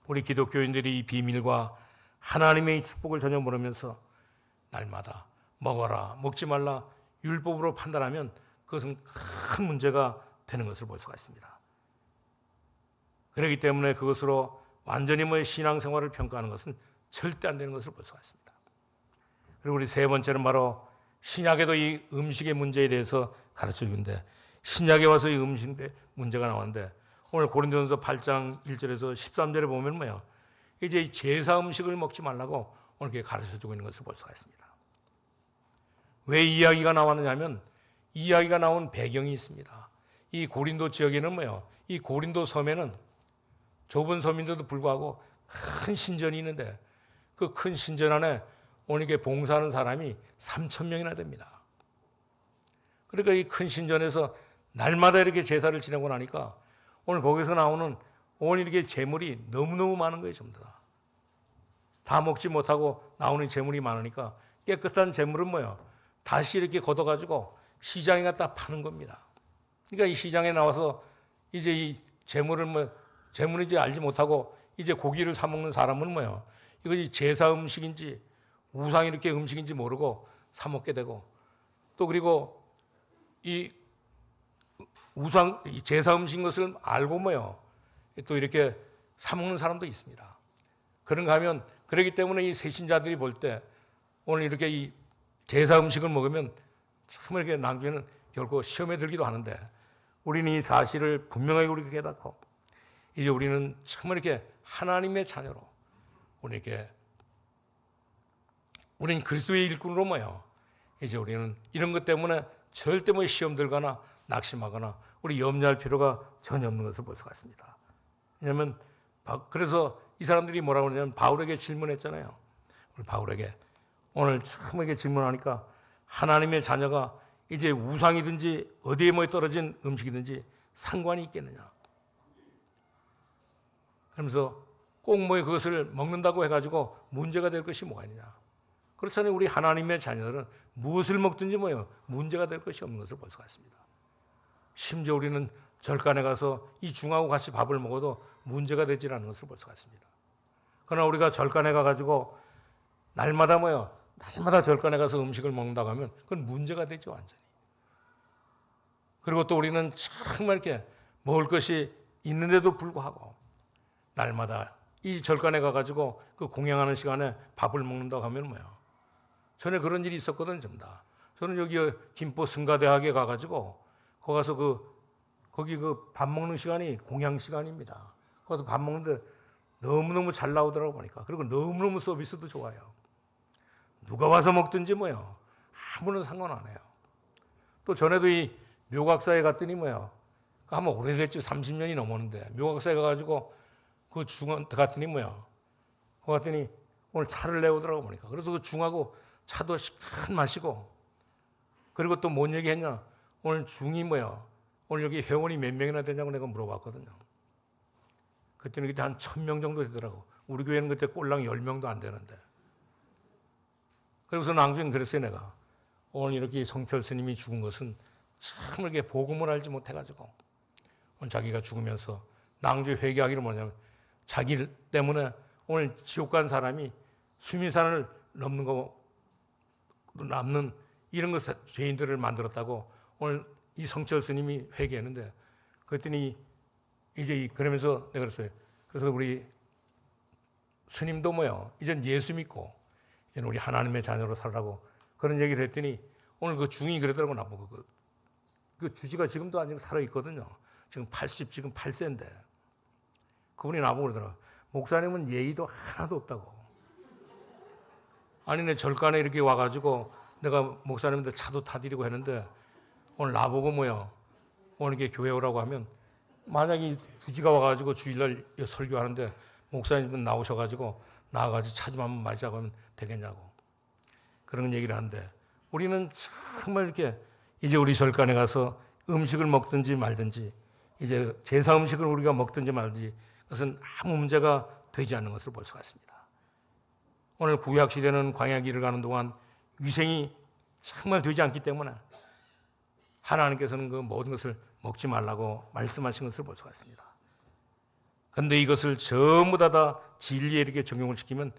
우리 기독교인들이 이 비밀과 하나님의 축복을 전혀 모르면서 날마다 먹어라 먹지 말라 율법으로 판단하면 그것은 큰 문제가 되는 것을 볼 수가 있습니다. 그렇기 때문에 그것으로 완전히 신앙생활을 평가하는 것은 절대 안 되는 것을 볼 수가 있습니다. 그리고 우리 세 번째는 바로 신약에도 이 음식의 문제에 대해서 가르쳐 주는데 신약에 와서 이 음식의 문제가 나왔는데 오늘 고린도전서 8장 1절에서 13절에 보면 이제 이 제사 음식을 먹지 말라고 오늘 이렇게 가르쳐 주고 있는 것을 볼 수가 있습니다. 왜 이 이야기가 나왔느냐 하면 이 이야기가 나온 배경이 있습니다. 이 고린도 지역에는 이 고린도 섬에는 좁은 섬인데도 불구하고 큰 신전이 있는데 그 큰 신전 안에 오늘 이게 봉사하는 사람이 3,000명이나 됩니다. 그러니까 이 큰 신전에서 날마다 이렇게 제사를 지내고 나니까 오늘 거기서 나오는 오늘 이렇게 재물이 너무너무 많은 거예요, 전부 다. 다 먹지 못하고 나오는 재물이 많으니까 깨끗한 재물은 다시 이렇게 걷어가지고 시장에 갖다 파는 겁니다. 그러니까 이 시장에 나와서 이제 이 재물을 재물인지 알지 못하고 이제 고기를 사 먹는 사람은 이것이 제사 음식인지 우상 이렇게 음식인지 모르고 사 먹게 되고 또 그리고 이 우상 제사 음식인 것을 알고 또 이렇게 사 먹는 사람도 있습니다. 그런가 하면 그렇기 때문에 이 세신자들이 볼 때 오늘 이렇게 이 제사 음식을 먹으면 참 이렇게 나중에는 결코 시험에 들기도 하는데 우리는 이 사실을 분명하게 우리가 깨닫고 이제 우리는 정말 이렇게 하나님의 자녀로 우리는 그리스도의 일꾼으로 이제 우리는 이런 것 때문에 절대 시험 들거나 낙심하거나 우리 염려할 필요가 전혀 없는 것을 볼 수가 있습니다. 왜냐하면 그래서 이 사람들이 뭐라고 그러냐면 바울에게 질문했잖아요. 우리 바울에게 오늘 처음에 질문하니까 하나님의 자녀가 이제 우상이든지 어디에 떨어진 음식이든지 상관이 있겠느냐. 그러면서 꼭 그것을 먹는다고 해가지고 문제가 될 것이 뭐가 있느냐. 그렇잖아요. 우리 하나님의 자녀들은 무엇을 먹든지 문제가 될 것이 없는 것을 볼 수가 있습니다. 심지어 우리는 절간에 가서 이 중하고 같이 밥을 먹어도 문제가 되지 않는 것을 볼 수가 있습니다. 그러나 우리가 절간에 가가지고 날마다 절간에 가서 음식을 먹는다고 하면 그건 문제가 되죠, 완전히. 그리고 또 우리는 정말 이렇게 먹을 것이 있는데도 불구하고 날마다 이 절간에 가가지고 그 공양하는 시간에 밥을 먹는다고 하면 뭐야? 전에 그런 일이 있었거든요, 전부 다. 저는 여기 김포 승가대학에 가가지고 거기 가서 거기 그 밥 먹는 시간이 공양 시간입니다. 거기서 밥 먹는데 너무너무 잘 나오더라고 보니까. 그리고 너무너무 서비스도 좋아요. 누가 와서 먹든지 뭐요. 아무런 상관 안 해요. 또 전에도 이 묘각사에 갔더니 뭐요. 아마 오래됐지 30년이 넘었는데 묘각사에 가가지고 그 중한테 갔더니 뭐요. 그 갔더니 오늘 차를 내오더라고 보니까. 그래서 그 중하고 차도 시간 마시고 그리고 또 뭔 얘기 했냐. 오늘 중이 뭐야. 오늘 여기 회원이 몇 명이나 되냐고 내가 물어봤거든요. 그때는 그때 한 1000명 정도 되더라고. 우리 교회는 그때 꼴랑 10명도 안 되는데. 그래서 나중에 그랬어요, 내가. 오늘 이렇게 성철 스님이 죽은 것은 참 이렇게 복음을 알지 못해가지고 오늘 자기가 죽으면서 낭주에 회개하기를 뭐냐면 자기 때문에 오늘 지옥 간 사람이 수미산을 넘는 거 남는 이런 것 죄인들을 만들었다고 오늘 이 성철 스님이 회개했는데 그랬더니 이제 그러면서 내가 그랬어요. 그래서 우리 스님도 뭐요? 이젠 예수 믿고 이제는 우리 하나님의 자녀로 살라고 그런 얘기를 했더니 오늘 그 중이 그러더라고 나보고 그 주지가 지금도 아직 살아 있거든요. 지금 8세인데 그분이 나보고 그러더라고. 목사님은 예의도 하나도 없다고. 아니 내 절간에 이렇게 와가지고 내가 목사님한테 차도 타드리고 했는데 오늘 나보고 뭐야? 오늘 이렇게 교회 오라고 하면 만약에 주지가 와가지고 주일날 설교하는데 목사님은 나오셔가지고 나와가지고 차 좀 한번 마시자고 하면 되겠냐고 그런 얘기를 하는데 우리는 정말 이렇게 이제 우리 절간에 가서 음식을 먹든지 말든지 이제 제사 음식을 우리가 먹든지 말든지 그것은 아무 문제가 되지 않는 것을 볼 수가 있습니다. 오늘 구약 시대는 광야 길을 가는 동안 위생이 정말 되지 않기 때문에 하나님께서는 그 모든 것을 먹지 말라고 말씀하신 것을 볼 수가 있습니다. 그런데 이것을 전부 다 진리에 이렇게 적용을 시키면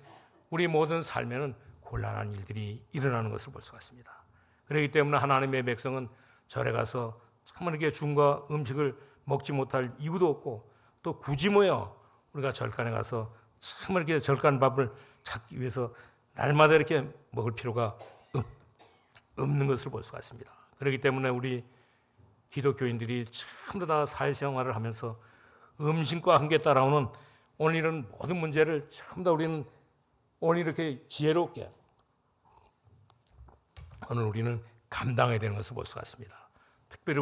우리 모든 삶에는 곤란한 일들이 일어나는 것을 볼 수가 있습니다. 그렇기 때문에 하나님의 백성은 절에 가서 정말 이렇게 중과 음식을 먹지 못할 이유도 없고 또 굳이 뭐요 우리가 절간에 가서 정말 이렇게 절간 밥을 찾기 위해서 날마다 이렇게 먹을 필요가 없는 것을 볼 수가 있습니다. 그렇기 때문에 우리 기독교인들이 전부 다 사회생활을 하면서 음식과 함께 따라오는 오늘 이런 모든 문제를 전부 다 우리는 오늘 이렇게 지혜롭게 오늘 우리는 감당해야 되는 것을 볼 수가 있습니다. 특별히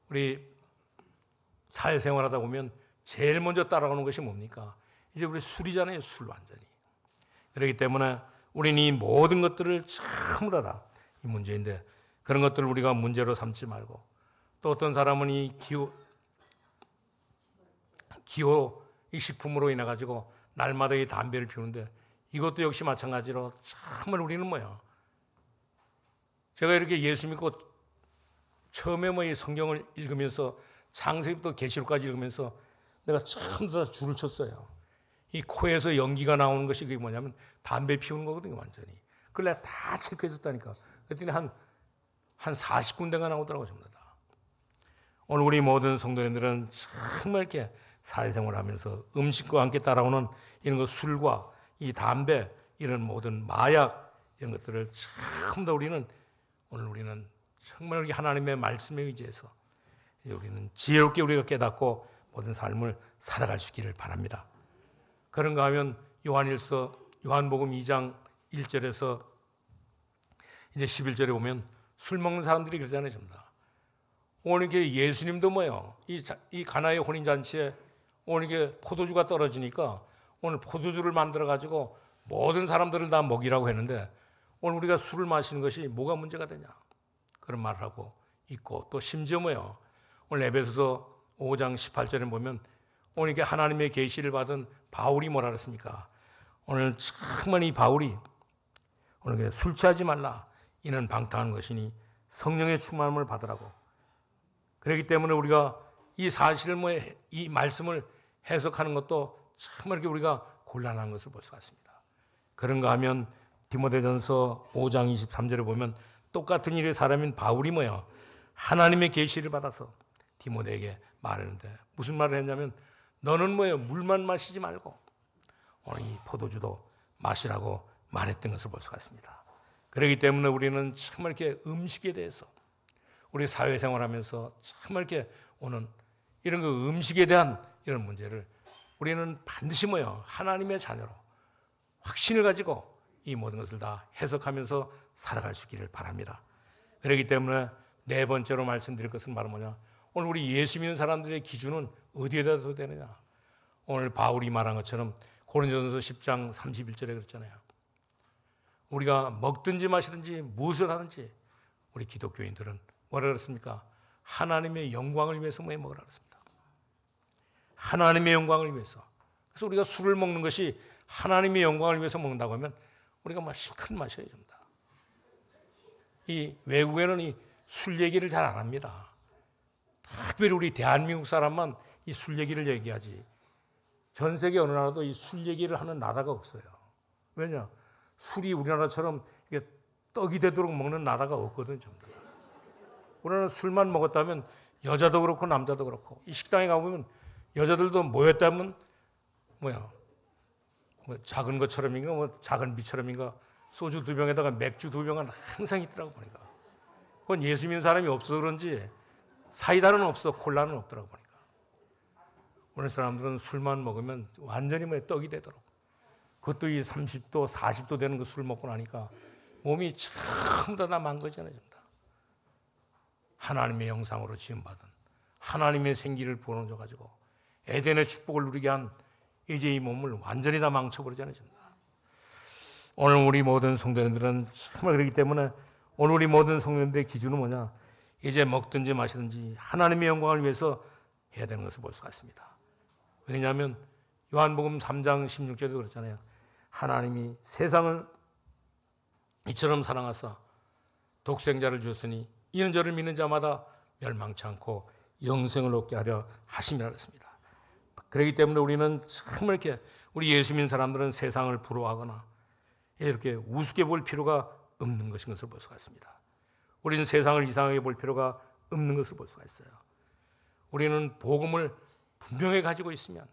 우리 사회생활하다 보면 제일 먼저 따라오는 것이 뭡니까? 이제 우리 술이잖아요. 술 완전히. 그렇기 때문에 우리는 이 모든 것들을 전부 다 이 문제인데 그런 것들을 우리가 문제로 삼지 말고 또 어떤 사람은 이 기호 이 식품으로 인해 가지고 날마다 이 담배를 피우는데 이것도 역시 마찬가지로 정말 우리는 뭐야? 제가 이렇게 예수 믿고 처음에 이 성경을 읽으면서 창세기부터 계시록까지 읽으면서 내가 처음 다 줄을 쳤어요. 이 코에서 연기가 나오는 것이 그게 뭐냐면 담배 피우는 거거든요, 완전히. 그걸 내가 다 체크했었다니까. 그랬더니 한 40군데가 나오더라고요, 전부 다. 오늘 우리 모든 성도님들은 정말 이렇게 사회생활을 하면서 음식과 함께 따라오는 이런 것, 술과 이 담배, 이런 모든 마약, 이런 것들을 전부 다 오늘 우리는 정말 우리 하나님의 말씀에 의지해서 우리는 지혜롭게 우리가 깨닫고 모든 삶을 살아갈 수 있기를 바랍니다. 그런가 하면 요한복음 2장 1절에서 이제 11절에 보면 술 먹는 사람들이 그러잖아요, 전부 다. 오늘 이게 예수님도 뭐예요? 이 가나의 혼인잔치에 오늘 이게 포도주가 떨어지니까 오늘 포도주를 만들어가지고 모든 사람들을 다 먹이라고 했는데 오늘 우리가 술을 마시는 것이 뭐가 문제가 되냐? 그런 말을 하고 있고 또 심지어 뭐예요? 오늘 에베소서 5장 18절에 보면 오늘 이게 하나님의 계시를 받은 바울이 뭐라 그랬습니까? 오늘 정말 이 바울이 오늘 술 취하지 말라. 이는 방탕한 것이니 성령의 충만함을 받으라고. 그렇기 때문에 우리가 이 사실을 이 말씀을 해석하는 것도 정말 이렇게 우리가 곤란한 것을 볼 수가 있습니다. 그런가 하면 디모데전서 5장 23절에 보면 똑같은 일의 사람인 바울이 뭐야? 하나님의 계시를 받아서 디모데에게 말하는데 무슨 말을 했냐면 너는 물만 마시지 말고 오늘 이 포도주도 마시라고 말했던 것을 볼 수가 있습니다. 그렇기 때문에 우리는 정말 이렇게 음식에 대해서 우리 사회생활하면서 정말 이렇게 오는 이런 그 음식에 대한 이런 문제를 우리는 반드시 하나님의 자녀로 확신을 가지고 이 모든 것을 다 해석하면서 살아갈 수 있기를 바랍니다. 그렇기 때문에 네 번째로 말씀드릴 것은 바로 오늘 우리 예수 믿는 사람들의 기준은 어디에다 둬야 되느냐? 오늘 바울이 말한 것처럼 고린도전서 10장 31절에 그랬잖아요. 우리가 먹든지 마시든지 무엇을 하든지 우리 기독교인들은 뭐라 그랬습니까? 하나님의 영광을 위해서 먹으라 그랬습니다. 하나님의 영광을 위해서. 그래서 우리가 술을 먹는 것이 하나님의 영광을 위해서 먹는다고 하면 우리가 실컷 마셔야 됩니다. 이 외국에는 이 술 얘기를 잘 안 합니다. 특별히 우리 대한민국 사람만 이 술 얘기를 얘기하지. 전 세계 어느 나라도 이 술 얘기를 하는 나라가 없어요. 왜냐? 술이 우리나라처럼 이게 떡이 되도록 먹는 나라가 없거든요. 우리나라는 술만 먹었다면 여자도 그렇고 남자도 그렇고 이 식당에 가보면 여자들도 모였다면 작은 것처럼인가 작은 비처럼인가 소주 2병에다가 맥주 2병은 항상 있더라고 보니까. 그건 예수 믿는 사람이 없어서 그런지 사이다는 없어, 콜라는 없더라고 보니까. 오늘 사람들은 술만 먹으면 완전히 떡이 되도록. 그것도 이 30도, 40도 되는 그 술 먹고 나니까 몸이 전부 다 망가지잖아요. 하나님의 형상으로 지음받은 하나님의 생기를 부어넣어가지고 에덴의 축복을 누리게 한 이제 이 몸을 완전히 다 망쳐버리잖아요. 오늘 우리 모든 성도님들은 정말 그렇기 때문에 오늘 우리 모든 성도님들의 기준은 이제 먹든지 마시든지 하나님의 영광을 위해서 해야 되는 것을 볼 수가 있습니다. 왜냐하면 요한복음 3장 16절에도 그랬잖아요. 하나님이 세상을 이처럼 사랑하사 독생자를 주었으니 이는 저를 믿는 자마다 멸망치 않고 영생을 얻게 하려 하심이라 그랬습니다. 그렇기 때문에 우리는 정말 이렇게 우리 예수 믿는 사람들은 세상을 부러워하거나 이렇게 우습게 볼 필요가 없는 것인 것을 볼 수가 있습니다. 우리는 세상을 이상하게 볼 필요가 없는 것을 볼 수가 있어요. 우리는 복음을 분명히 가지고 있으면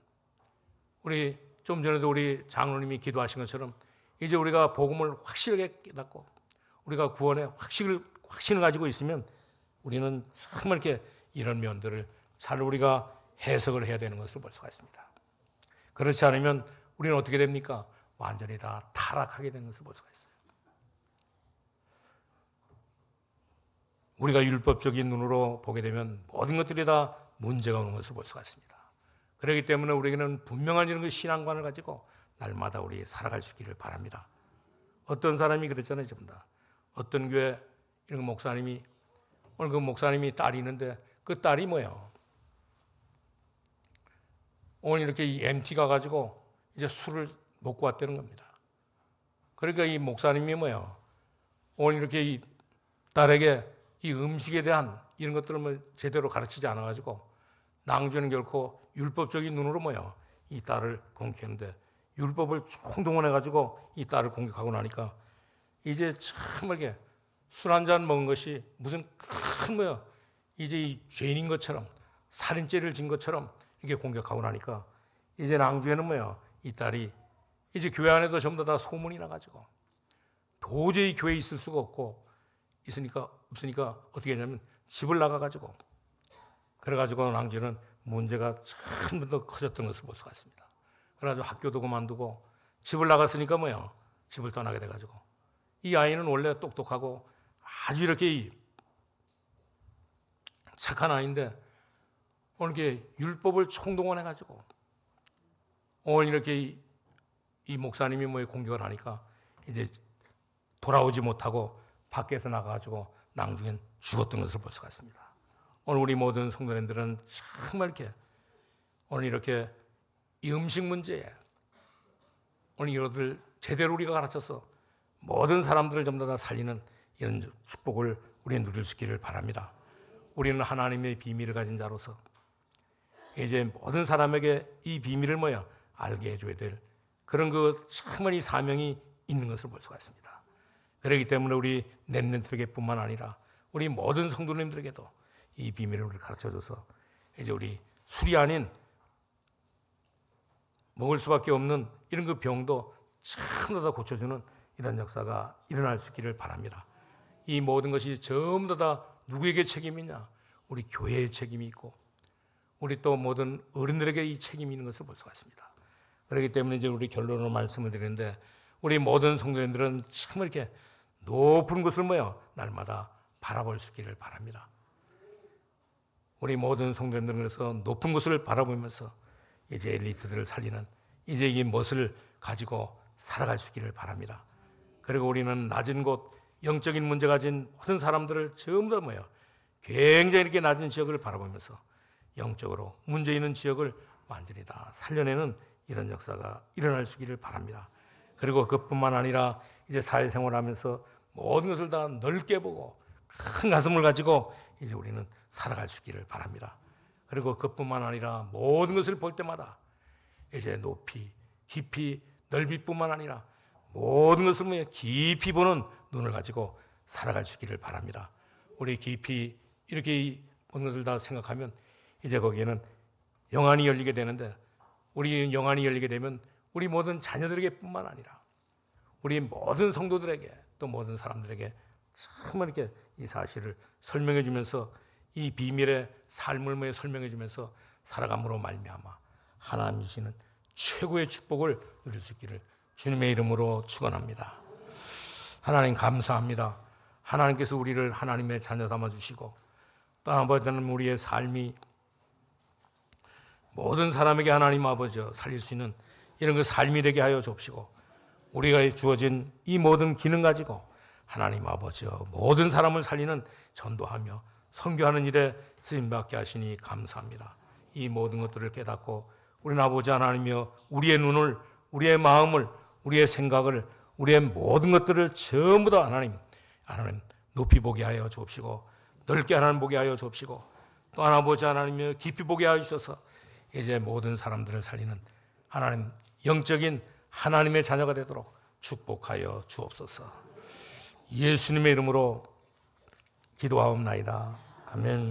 우리 좀 전에도 우리 장로님이 기도하신 것처럼 이제 우리가 복음을 확실하게 깨닫고 우리가 구원의 확신을 가지고 있으면 우리는 정말 이렇게 이런 면들을 잘 우리가 해석을 해야 되는 것을 볼 수가 있습니다. 그렇지 않으면 우리는 어떻게 됩니까? 완전히 다 타락하게 되는 것을 볼 수가 있어요. 우리가 율법적인 눈으로 보게 되면 모든 것들이 다 문제가 오는 것을 볼 수가 있습니다. 그렇기 때문에 우리에게는 분명한 이런 신앙관을 가지고 날마다 우리 살아갈 수 있기를 바랍니다. 어떤 사람이 그랬잖아요, 전부 다. 어떤 교회 이런 목사님이 오늘 그 목사님이 딸이 있는데 그 딸이 오늘 이렇게 이 MT 가가지고 이제 술을 먹고 왔다는 겁니다. 그러니까 이 목사님이 오늘 이렇게 이 딸에게 이 음식에 대한 이런 것들을 제대로 가르치지 않아가지고 낭주는 결코 율법적인 눈으로 이 딸을 공격했는데 율법을 총동원해가지고 이 딸을 공격하고 나니까 이제 정말 이게 술 한 잔 먹은 것이 무슨 큰 이제 이 죄인인 것처럼 살인죄를 진 것처럼 이렇게 공격하고 나니까 이제 낭주에는 이 딸이 이제 교회 안에도 전부 다 소문이 나가지고 도저히 교회에 있을 수가 없으니까 어떻게 했냐면 집을 나가가지고 그래가지고 낭주는 문제가 참 더 커졌던 것을 볼 수가 있습니다. 그래가지고 학교도 그만두고 집을 나갔으니까 집을 떠나게 돼가지고 이 아이는 원래 똑똑하고 아주 이렇게 착한 아이인데 오늘 이렇게 율법을 총동원해가지고 오늘 이렇게 이 목사님이 공격을 하니까 이제 돌아오지 못하고 밖에서 나가가지고 낭중엔 죽었던 것을 볼 수가 있습니다. 오늘 우리 모든 성도님들은 정말 이렇게 오늘 이렇게 이 음식 문제에 오늘 이것을 제대로 우리가 가르쳐서 모든 사람들을 전부 다 살리는 이런 축복을 우리는 누릴 수 있기를 바랍니다. 우리는 하나님의 비밀을 가진 자로서 이제 모든 사람에게 이 비밀을 알게 해줘야 될 그런 그 정말 이 사명이 있는 것을 볼 수가 있습니다. 그렇기 때문에 우리 렘넌트에게뿐만 아니라 우리 모든 성도님들에게도 이 비밀을 우리 가르쳐줘서 이제 우리 술이 아닌 먹을 수밖에 없는 이런 그 병도 전부 다 고쳐주는 이런 역사가 일어날 수 있기를 바랍니다. 이 모든 것이 전부 다 누구에게 책임이냐? 우리 교회의 책임이 있고 우리 또 모든 어른들에게 이 책임이 있는 것을 볼 수가 있습니다. 그렇기 때문에 이제 우리 결론으로 말씀을 드리는데 우리 모든 성도님들은 참 이렇게 높은 것을 날마다 바라볼 수 있기를 바랍니다. 우리 모든 성도님들은 그래서 높은 것을 바라보면서 이제 엘리트들을 살리는 이제 이 멋을 가지고 살아갈 수 있기를 바랍니다. 그리고 우리는 낮은 곳, 영적인 문제 가진 모든 사람들을 전부 다 굉장히 이렇게 낮은 지역을 바라보면서 영적으로 문제 있는 지역을 완전히 다 살려내는 이런 역사가 일어날 수 있기를 바랍니다. 그리고 그뿐만 아니라 이제 사회생활하면서 모든 것을 다 넓게 보고 큰 가슴을 가지고 이제 우리는 살아갈 수 있기를 바랍니다. 그리고 그뿐만 아니라 모든 것을 볼 때마다 이제 높이, 깊이, 넓이뿐만 아니라 모든 것을 깊이 보는 눈을 가지고 살아갈 수 있기를 바랍니다. 우리 깊이 이렇게 모든 것을 다 생각하면 이제 거기에는 영안이 열리게 되는데 우리 영안이 열리게 되면 우리 모든 자녀들에게뿐만 아니라 우리 모든 성도들에게 또 모든 사람들에게 정말 이렇게 이 사실을 설명해 주면서 이 비밀의 삶을 설명해 주면서 살아감으로 말미암아 하나님 주시는 최고의 축복을 누릴 수 있기를 주님의 이름으로 축원합니다. 하나님 감사합니다. 하나님께서 우리를 하나님의 자녀 삼아 주시고 또 아버지는 우리의 삶이 모든 사람에게 하나님 아버지 살릴 수 있는 이런 그 삶이 되게 하여 주옵시고 우리가 주어진 이 모든 기능 가지고 하나님 아버지 모든 사람을 살리는 전도하며 선교하는 일에 쓰임받게 하시니 감사합니다. 이 모든 것들을 깨닫고 우리는 아버지 하나님이여 우리의 눈을 우리의 마음을 우리의 생각을 우리의 모든 것들을 전부 다 하나님 높이 보게 하여 주옵시고 넓게 하나님 보게 하여 주옵시고 또 아버지 하나님이여 깊이 보게 하여 주셔서 이제 모든 사람들을 살리는 하나님 영적인 하나님의 자녀가 되도록 축복하여 주옵소서. 예수님의 이름으로 기도하옵나이다. 아멘.